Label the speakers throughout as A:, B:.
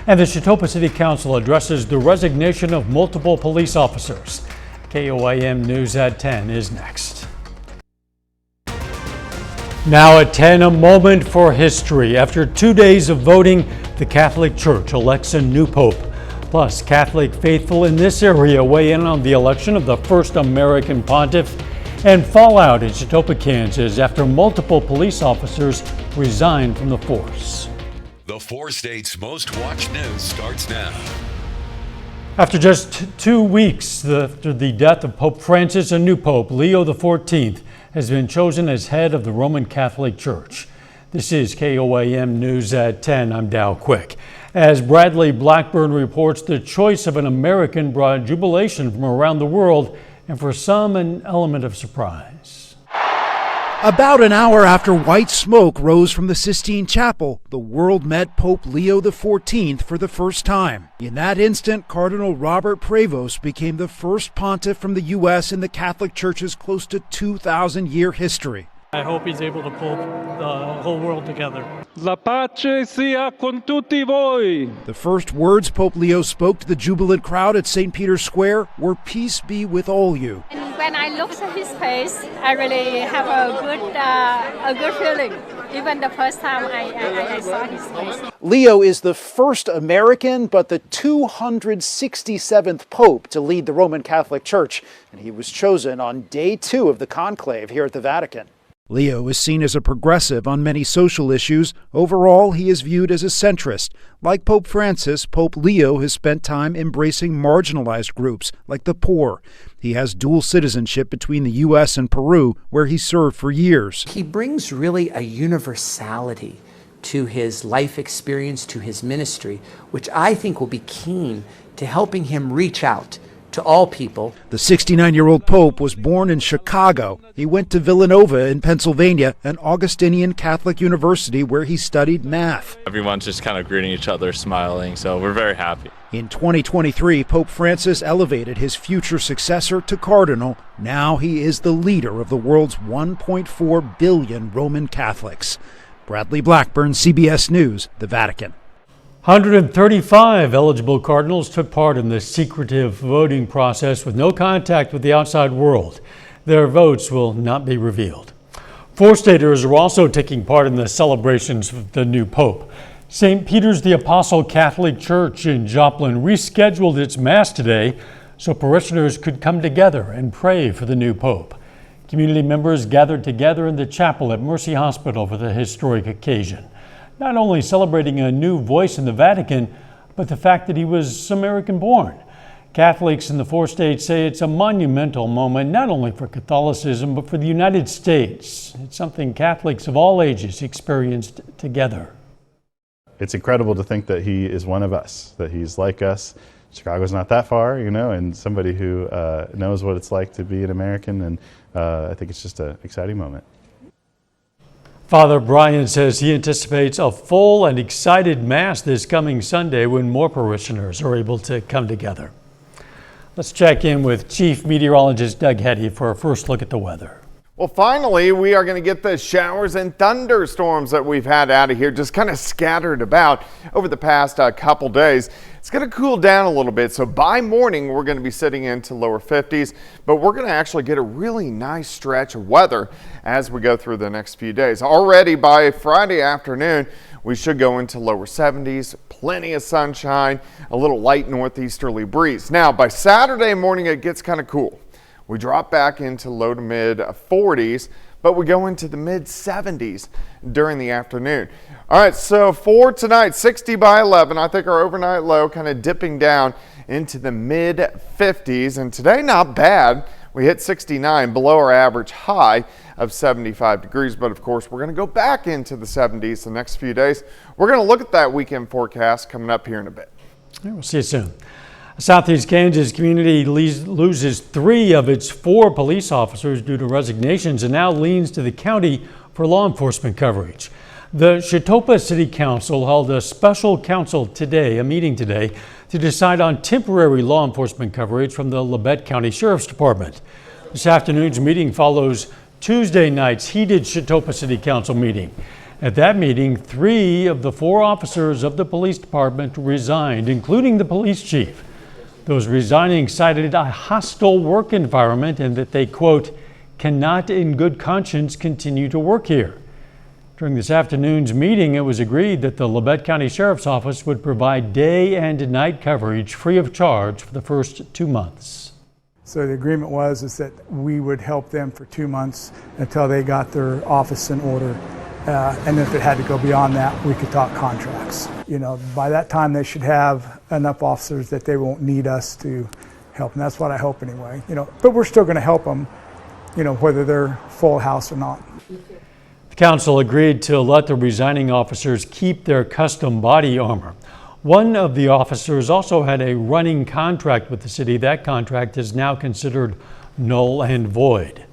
A: And the Chetopa City Council addresses the resignation of multiple police officers. KOIM News at 10 is next. Now at 10, a moment for history. After 2 days of voting, the Catholic Church elects a new pope. Plus, Catholic faithful in this area weigh in on the election of the first American pontiff, and fallout in Chetopa, Kansas after multiple police officers resigned from the force.
B: The 4 states' most watched news starts now.
A: After just 2 weeks after the death of Pope Francis, a new pope, Leo XIV, has been chosen as head of the Roman Catholic Church. This is KOIM News at 10. I'm Dow Quick. As Bradley Blackburn reports, the choice of an American brought jubilation from around the world, and for some, an element of surprise.
C: About an hour after white smoke rose from the Sistine Chapel, the world met Pope Leo XIV for the first time. In that instant, Cardinal Robert Prevost became the first pontiff from the U.S. in the Catholic Church's close to 2,000-year history.
D: I hope he's able to pull the whole world together.
E: La pace sia con tutti voi.
C: The first words Pope Leo spoke to the jubilant crowd at St. Peter's Square were, "Peace be with all you."
F: And when I look at his face, I really have a good feeling. Even the first time I saw his face.
C: Leo is the first American, but the 267th Pope to lead the Roman Catholic Church, and he was chosen on day 2 of the conclave here at the Vatican. Leo is seen as a progressive on many social issues. Overall, he is viewed as a centrist. Like Pope Francis, Pope Leo has spent time embracing marginalized groups like the poor. He has dual citizenship between the U.S. and Peru, where he served for years.
G: He brings really a universality to his life experience, to his ministry, which I think will be keen to helping him reach out to all people.
C: The 69-year-old Pope was born in Chicago. He went to Villanova in Pennsylvania, an Augustinian Catholic university where he studied math.
E: Everyone's just kind of greeting each other, smiling, so we're very happy.
C: In 2023, Pope Francis elevated his future successor to cardinal. Now he is the leader of the world's 1.4 billion Roman Catholics. Bradley Blackburn, CBS News, the Vatican.
A: 135 eligible cardinals took part in the secretive voting process with no contact with the outside world. Their votes will not be revealed. 4 staters are also taking part in the celebrations of the new pope. St. Peter's the Apostle Catholic Church in Joplin rescheduled its Mass today so parishioners could come together and pray for the new pope. Community members gathered together in the chapel at Mercy Hospital for the historic occasion, not only celebrating a new voice in the Vatican, but the fact that he was American-born. Catholics in the 4 states say it's a monumental moment, not only for Catholicism, but for the United States. It's something Catholics of all ages experienced together.
H: It's incredible to think that he is one of us, that he's like us. Chicago's not that far, and somebody who knows what it's like to be an American, and I think it's just an exciting moment.
A: Father Brian says he anticipates a full and excited Mass this coming Sunday when more parishioners are able to come together. Let's check in with Chief Meteorologist Doug Hetty for a first look at the weather.
I: Well, finally, we are going to get the showers and thunderstorms that we've had out of here, just kind of scattered about over the past couple days. It's going to cool down a little bit, so by morning we're going to be sitting into lower 50s, but we're going to actually get a really nice stretch of weather as we go through the next few days. Already by Friday afternoon, we should go into lower 70s, plenty of sunshine, a little light northeasterly breeze. Now, by Saturday morning, it gets kind of cool. We drop back into low to mid 40s, but we go into the mid 70s during the afternoon. All right, so for tonight, 60 by 11, I think our overnight low kind of dipping down into the mid 50s. And today, not bad. We hit 69 below our average high of 75 degrees. But of course, we're going to go back into the 70s the next few days. We're going to look at that weekend forecast coming up here in a bit.
A: Yeah, we'll see you soon. A Southeast Kansas community loses 3 of its 4 police officers due to resignations and now leans to the county for law enforcement coverage. The Chetopa City Council held a special meeting today, to decide on temporary law enforcement coverage from the Labette County Sheriff's Department. This afternoon's meeting follows Tuesday night's heated Chetopa City Council meeting. At that meeting, 3 of the 4 officers of the police department resigned, including the police chief. Those resigning cited a hostile work environment and that they, quote, cannot in good conscience continue to work here. During this afternoon's meeting, it was agreed that the Labette County Sheriff's Office would provide day and night coverage free of charge for the first 2 months.
J: So the agreement is that we would help them for 2 months until they got their office in order. And if it had to go beyond that, we could talk contracts. You know, by that time they should have enough officers that they won't need us to help. And that's what I hope anyway. You know, but we're still going to help them, you know, whether they're full house or not.
A: The council agreed to let the resigning officers keep their custom body armor. One of the officers also had a running contract with the city. That contract is now considered null and void.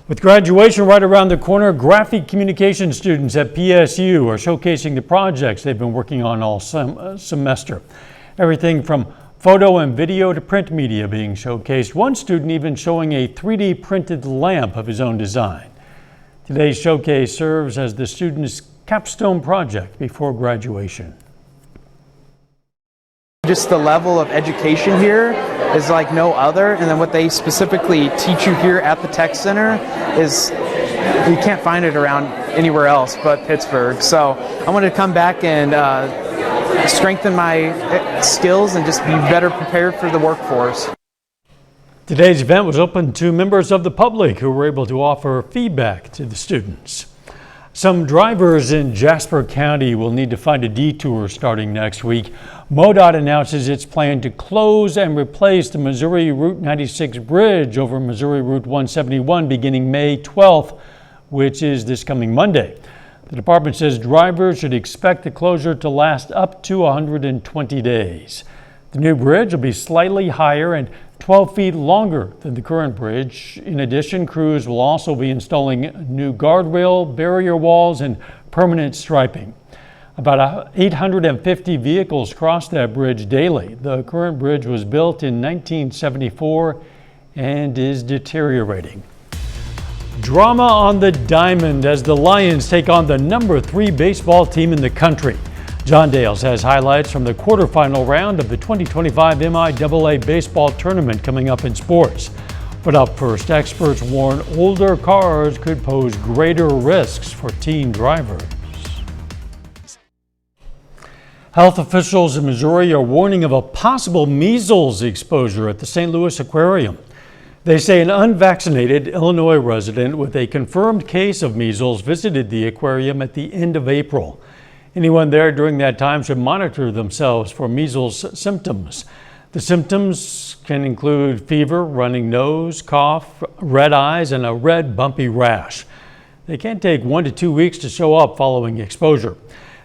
A: With graduation right around the corner, graphic communication students at PSU are showcasing the projects they've been working on all semester. Everything from photo and video to print media being showcased. One student even showing a 3D printed lamp of his own design. Today's showcase serves as the students' capstone project before graduation.
K: Just the level of education here is like no other, and then what they specifically teach you here at the Tech Center is you can't find it around anywhere else but Pittsburgh. So I wanted to come back and strengthen my skills and just be better prepared for the workforce.
A: Today's event was open to members of the public who were able to offer feedback to the students. Some drivers in Jasper County will need to find a detour starting next week. MoDOT announces its plan to close and replace the Missouri Route 96 bridge over Missouri Route 171 beginning May 12th, which is this coming Monday. The department says drivers should expect the closure to last up to 120 days. The new bridge will be slightly higher and 12 feet longer than the current bridge. In addition, crews will also be installing new guardrail, barrier walls, and permanent striping. About 850 vehicles cross that bridge daily. The current bridge was built in 1974 and is deteriorating. Drama on the diamond as the Lions take on the number 3 baseball team in the country. John Dales has highlights from the quarterfinal round of the 2025 MIAA baseball tournament coming up in sports. But up first, experts warn older cars could pose greater risks for teen drivers. Health officials in Missouri are warning of a possible measles exposure at the St. Louis Aquarium. They say an unvaccinated Illinois resident with a confirmed case of measles visited the aquarium at the end of April. Anyone there during that time should monitor themselves for measles symptoms. The symptoms can include fever, running nose, cough, red eyes, and a red bumpy rash. They can take 1 to 2 weeks to show up following exposure.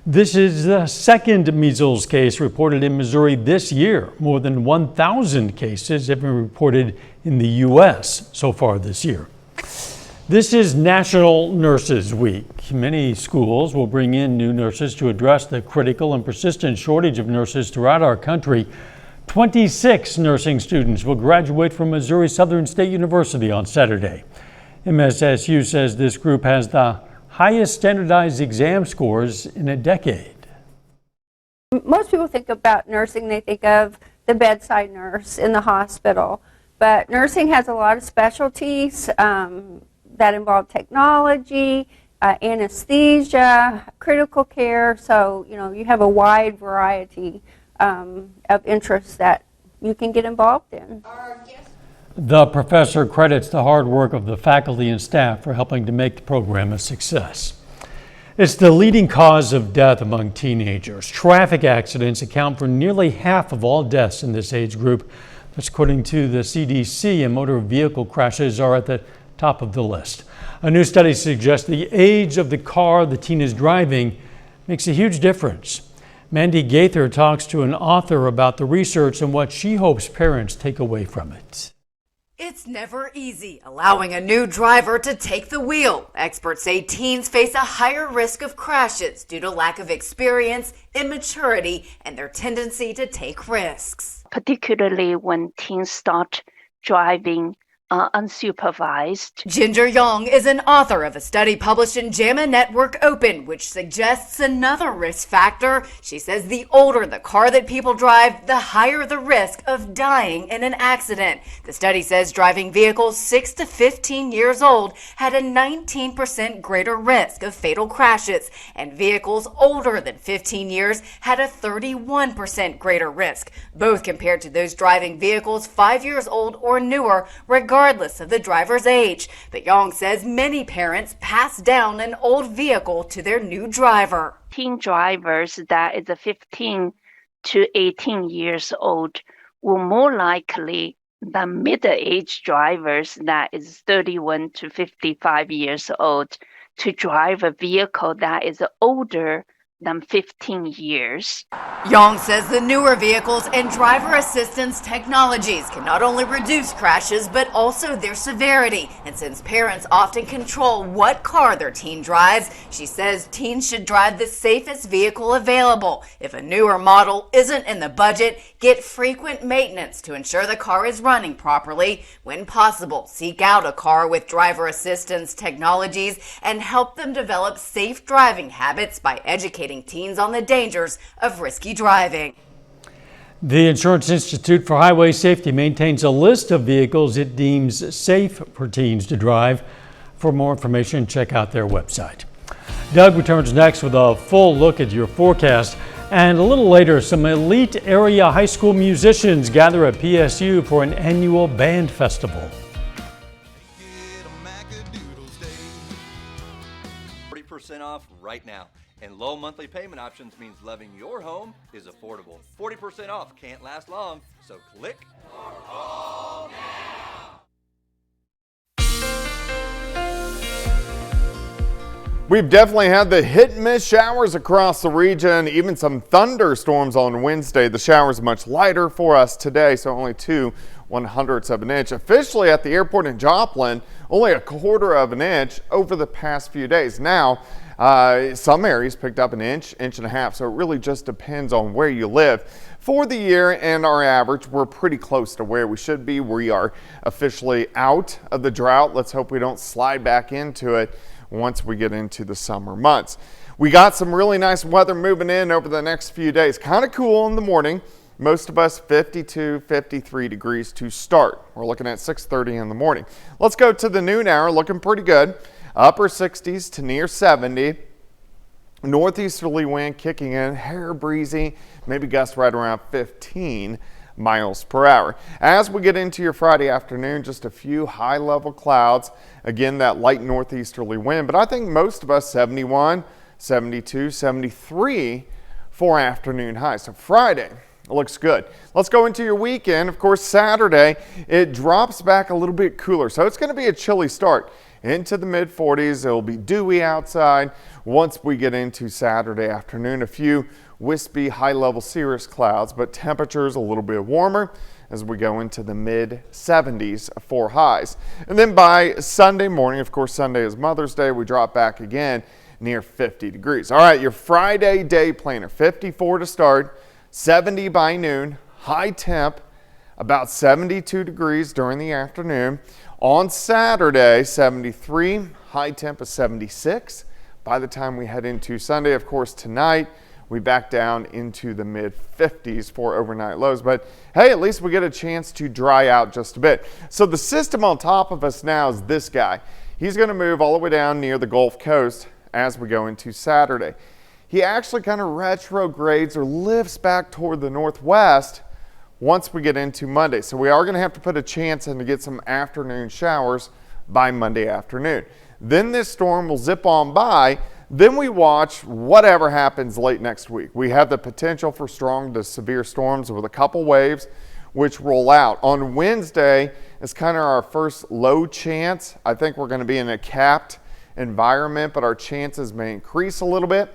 A: This is the second measles case reported in Missouri this year. More than 1,000 cases have been reported in the U.S. so far this year. This is National Nurses Week. Many schools will bring in new nurses to address the critical and persistent shortage of nurses throughout our country. 26 nursing students will graduate from Missouri Southern State University on Saturday. MSSU says this group has the highest standardized exam scores in a decade.
L: Most people think about nursing, they think of the bedside nurse in the hospital, but nursing has a lot of specialties that involve technology, anesthesia, critical care, so you have a wide variety of interests that you can get involved in.
A: The professor credits the hard work of the faculty and staff for helping to make the program a success. It's the leading cause of death among teenagers. Traffic accidents account for nearly half of all deaths in this age group. That's according to the CDC, and motor vehicle crashes are at the top of the list. A new study suggests the age of the car the teen is driving makes a huge difference. Mandy Gaither talks to an author about the research and what she hopes parents take away from it.
M: It's never easy allowing a new driver to take the wheel. Experts say teens face a higher risk of crashes due to lack of experience, immaturity, and their tendency to take risks.
N: Particularly when teens start driving unsupervised.
M: Ginger Young is an author of a study published in JAMA Network Open, which suggests another risk factor. She says the older the car that people drive, the higher the risk of dying in an accident. The study says driving vehicles 6 to 15 years old had a 19% greater risk of fatal crashes, and vehicles older than 15 years had a 31% greater risk, both compared to those driving vehicles 5 years old or newer, regardless of the driver's age. But Young says many parents pass down an old vehicle to their new driver.
N: Teen drivers that is 15 to 18 years old will more likely than middle-aged drivers that is 31 to 55 years old to drive a vehicle that is older than 15 years.
M: Young says the newer vehicles and driver assistance technologies can not only reduce crashes, but also their severity. And since parents often control what car their teen drives, she says teens should drive the safest vehicle available. If a newer model isn't in the budget, get frequent maintenance to ensure the car is running properly. When possible, seek out a car with driver assistance technologies and help them develop safe driving habits by educating teens on the dangers of risky driving.
A: The Insurance Institute for Highway Safety maintains a list of vehicles it deems safe for teens to drive. For more information, check out their website. Doug returns next with a full look at your forecast. And a little later, some elite area high school musicians gather at PSU for an annual band festival.
O: 40% off right now. And low monthly payment options means loving your home is affordable. 40% off can't last long, so click or call now.
I: We've definitely had the hit and miss showers across the region, even some thunderstorms on Wednesday. The showers much lighter for us today, so only 2/100ths of an inch. Officially at the airport in Joplin, only 1/4 of an inch over the past few days. Now, some areas picked up an inch, inch and a half, so it really just depends on where you live. For the year and our average, we're pretty close to where we should be. We are officially out of the drought. Let's hope we don't slide back into it once we get into the summer months. We got some really nice weather moving in over the next few days. Kind of cool in the morning. Most of us 52, 53 degrees to start. We're looking at 6:30 in the morning. Let's go to the noon hour, looking pretty good. Upper 60s to near 70. Northeasterly wind kicking in, hair breezy, maybe gusts right around 15 miles per hour. As we get into your Friday afternoon, just a few high level clouds. Again, that light northeasterly wind, but I think most of us 71, 72, 73 for afternoon highs. So Friday looks good. Let's go into your weekend. Of course, Saturday, it drops back a little bit cooler. So it's going to be a chilly start into the mid 40s. It'll be dewy outside. Once we get into Saturday afternoon, a few wispy high-level cirrus clouds, but temperatures a little bit warmer as we go into the mid 70s for highs. And then by Sunday morning, of course, Sunday is Mother's Day, we drop back again near 50 degrees. All right, your Friday day planner, 54 to start, 70 by noon, high temp, about 72 degrees during the afternoon. On Saturday, 73, high temp is 76. By the time we head into Sunday, of course, tonight, we back down into the mid 50s for overnight lows. But hey, at least we get a chance to dry out just a bit. So the system on top of us now is this guy. He's going to move all the way down near the Gulf Coast as we go into Saturday. He actually kind of retrogrades or lifts back toward the northwest once we get into Monday. So we are going to have to put a chance in to get some afternoon showers by Monday afternoon. Then this storm will zip on by. Then we watch whatever happens late next week. We have the potential for strong to severe storms with a couple waves which roll out. On Wednesday, it's kind of our first low chance. I think we're going to be in a capped environment, but our chances may increase a little bit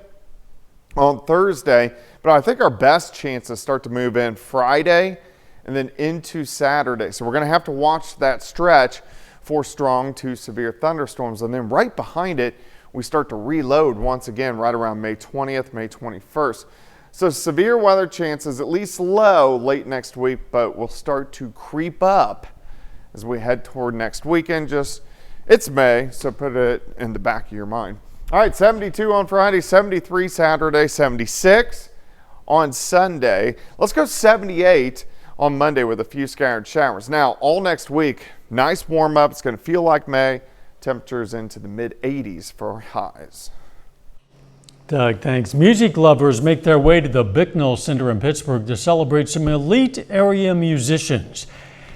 I: on Thursday. But I think our best chances start to move in Friday and then into Saturday. So we're going to have to watch that stretch for strong to severe thunderstorms. And then right behind it, we start to reload once again right around May 20th, May 21st. So severe weather chances at least low late next week, but will start to creep up as we head toward next weekend. It's May, so put it in the back of your mind. All right, 72 on Friday, 73 Saturday, 76 on Sunday. Let's go 78 on Monday with a few scattered showers. Now, all next week, nice warm up. It's going to feel like May. Temperatures into the mid-80s for highs.
A: Doug, thanks. Music lovers make their way to the Bicknell Center in Pittsburgh to celebrate some elite area musicians.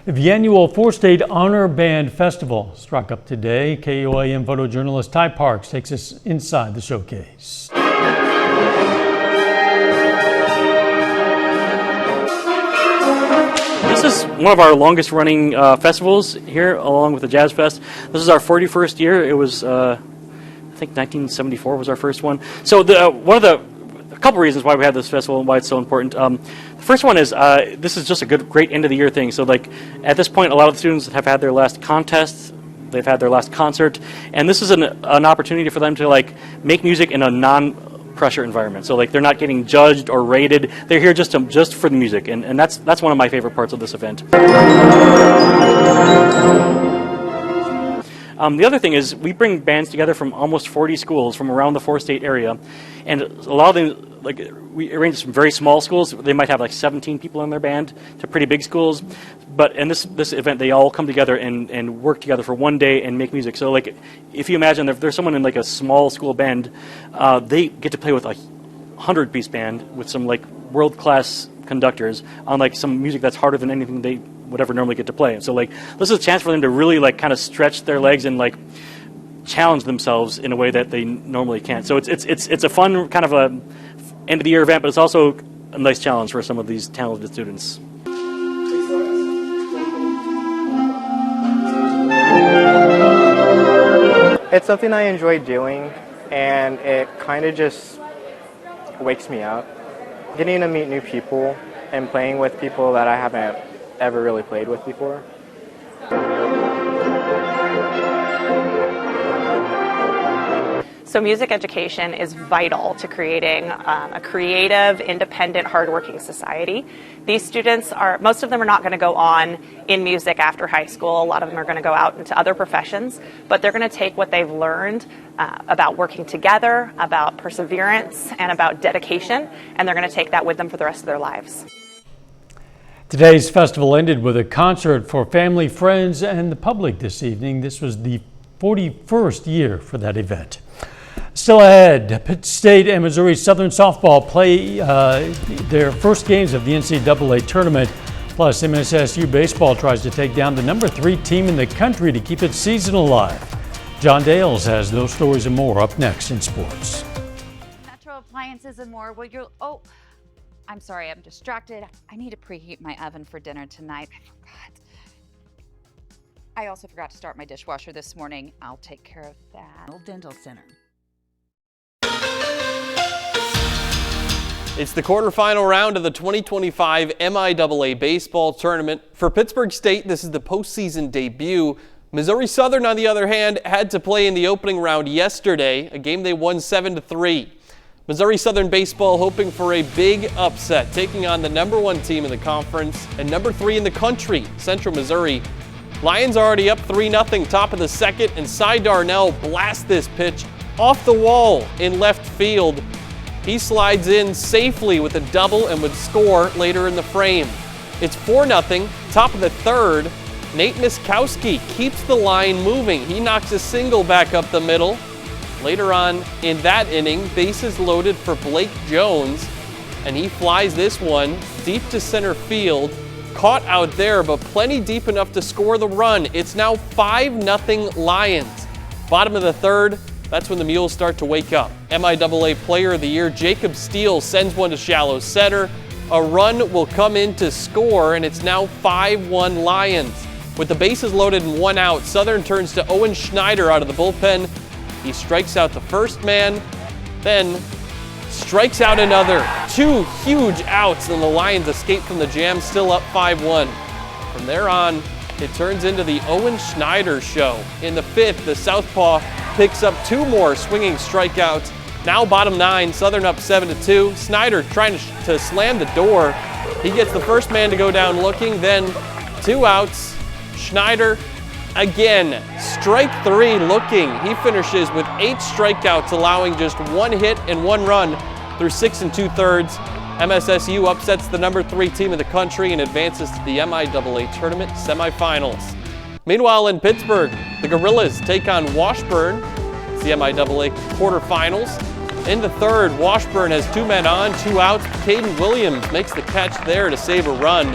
A: The annual 4-State Honor Band Festival struck up today. KOAM photojournalist Ty Parks takes us inside the showcase.
P: This is one of our longest running festivals here, along with the Jazz Fest. This is our 41st year. It was, I think 1974 was our first one. So a couple reasons why we have this festival and why it's so important. The first one is this is just a great end of the year thing. So like at this point, a lot of the students have had their last contests, they've had their last concert, and this is an opportunity for them to like make music in a non-pressure environment. So like they're not getting judged or rated. They're here just for the music, and that's one of my favorite parts of this event. The other thing is we bring bands together from almost 40 schools from around the 4-state area, and a lot of them, like we arrange some very small schools. They might have like 17 people in their band to pretty big schools, but in this event they all come together and work together for one day and make music. So like if you imagine if there's someone in like a small school band, they get to play with a 100-piece band with some like world-class conductors on like some music that's harder than anything they would ever normally get to play. So like this is a chance for them to really like kind of stretch their legs and like challenge themselves in a way that they normally can't. So it's a fun kind of a end of the year event, but it's also a nice challenge for some of these talented students.
Q: It's something I enjoy doing, and it kind of just wakes me up. Getting to meet new people and playing with people that I haven't ever really played with before.
R: So music education is vital to creating a creative, independent, hardworking society. These students most of them are not going to go on in music after high school. A lot of them are going to go out into other professions, but they're going to take what they've learned about working together, about perseverance, and about dedication, and they're going to take that with them for the rest of their lives.
A: Today's festival ended with a concert for family, friends, and the public this evening. This was the 41st year for that event. Still ahead, Pitt State and Missouri Southern softball play their first games of the NCAA tournament. Plus, MSSU baseball tries to take down the number 3 team in the country to keep its season alive. John Dales has those stories and more up next in sports.
S: Metro Appliances and more. Well, I'm sorry, I'm distracted. I need to preheat my oven for dinner tonight. I forgot. I also forgot to start my dishwasher this morning. I'll take care of that. Dental Center.
T: It's the quarterfinal round of the 2025 MIAA baseball tournament. For Pittsburgh State, this is the postseason debut. Missouri Southern, on the other hand, had to play in the opening round yesterday, a game they won 7-3. Missouri Southern baseball hoping for a big upset, taking on the number 1 team in the conference and number 3 in the country, Central Missouri. Lions already up 3-0, top of the second, and Cy Darnell blasts this pitch off the wall in left field. He slides in safely with a double and would score later in the frame. It's 4-0, top of the third. Nate Miskowski keeps the line moving. He knocks a single back up the middle. Later on in that inning, bases loaded for Blake Jones, and he flies this one deep to center field. Caught out there, but plenty deep enough to score the run. It's now 5-0 Lions. Bottom of the third, that's when the Mules start to wake up. MIAA Player of the Year Jacob Steele sends one to shallow center. A run will come in to score, and it's now 5-1 Lions. With the bases loaded and 1 out, Southern turns to Owen Schneider out of the bullpen. He strikes out the first man, then strikes out another. 2 huge outs, and the Lions escape from the jam, still up 5-1. From there on, it turns into the Owen Schneider show. In the 5th, the southpaw picks up 2 more swinging strikeouts. Now bottom 9, Southern up 7-2. Snyder trying to slam the door. He gets the first man to go down looking, then 2 outs. Schneider, again, strike 3 looking. He finishes with 8 strikeouts, allowing just 1 hit and 1 run through 6 2/3. MSSU upsets the number 3 team in the country and advances to the MIAA tournament semifinals. Meanwhile, in Pittsburgh, the Gorillas take on Washburn. It's the MIAA quarterfinals. In the third, Washburn has 2 men on, 2 outs. Caden Williams makes the catch there to save a run.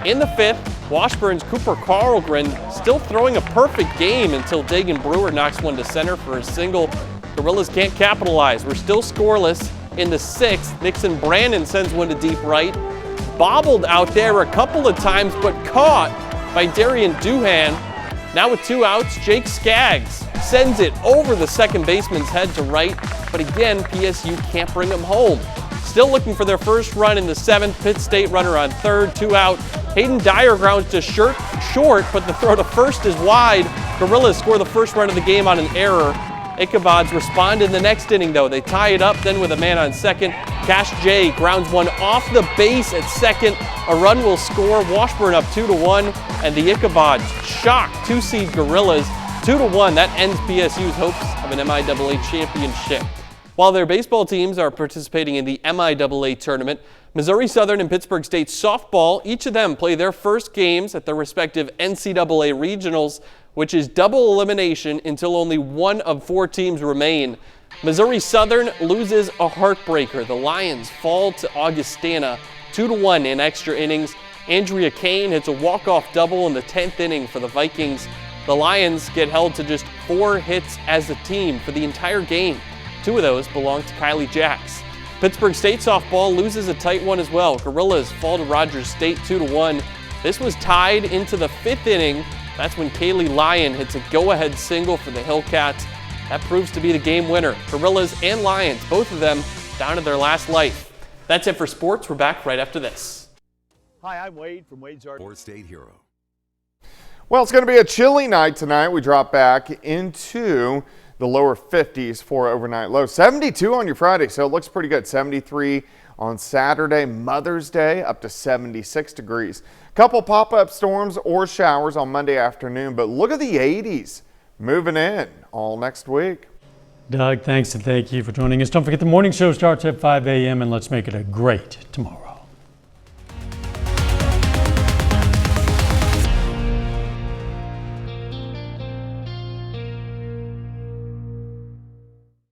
T: In the fifth, Washburn's Cooper Carlgren still throwing a perfect game until Dagan Brewer knocks one to center for a single. Gorillas can't capitalize. We're still scoreless. In the sixth, Nixon Brandon sends one to deep right. Bobbled out there a couple of times, but caught by Darian Duhan. Now with 2 outs, Jake Skaggs sends it over the second baseman's head to right, but again, PSU can't bring him home. Still looking for their first run in the seventh. Pitt State runner on third, 2 out. Hayden Dyer grounds to short, but the throw to first is wide. Gorillas score the first run of the game on an error. Ichabods respond in the next inning, though. They tie it up, then with a man on second. Cash J grounds one off the base at second. A run will score. Washburn up 2-1, and the Ichabods shock 2-seed Gorillas 2-1. That ends PSU's hopes of an MIAA championship. While their baseball teams are participating in the MIAA tournament, Missouri Southern and Pittsburgh State softball, each of them play their first games at their respective NCAA regionals, which is double elimination until only 1 of 4 teams remain. Missouri Southern loses a heartbreaker. The Lions fall to Augustana 2-1 in extra innings. Andrea Kane hits a walk-off double in the 10th inning for the Vikings. The Lions get held to just 4 hits as a team for the entire game. 2 of those belong to Kylie Jacks. Pittsburgh State softball loses a tight one as well. Gorillas fall to Rogers State 2-1. This was tied into the 5th inning. That's when Kaylee Lyon hits a go-ahead single for the Hillcats. That proves to be the game winner. Gorillas and Lions, both of them down to their last life. That's it for sports. We're back right after this.
U: Hi, I'm Wade from Wade's Art.
B: Fourth State Hero.
I: Well, it's going to be a chilly night tonight. We drop back into the lower 50s for overnight low. 72 on your Friday, so it looks pretty good. 73 on Saturday, Mother's Day, up to 76 degrees. Couple pop-up storms or showers on Monday afternoon, but look at the 80s moving in all next week.
A: Doug, thanks and thank you for joining us. Don't forget the morning show starts at 5 a.m. and let's make it a great tomorrow.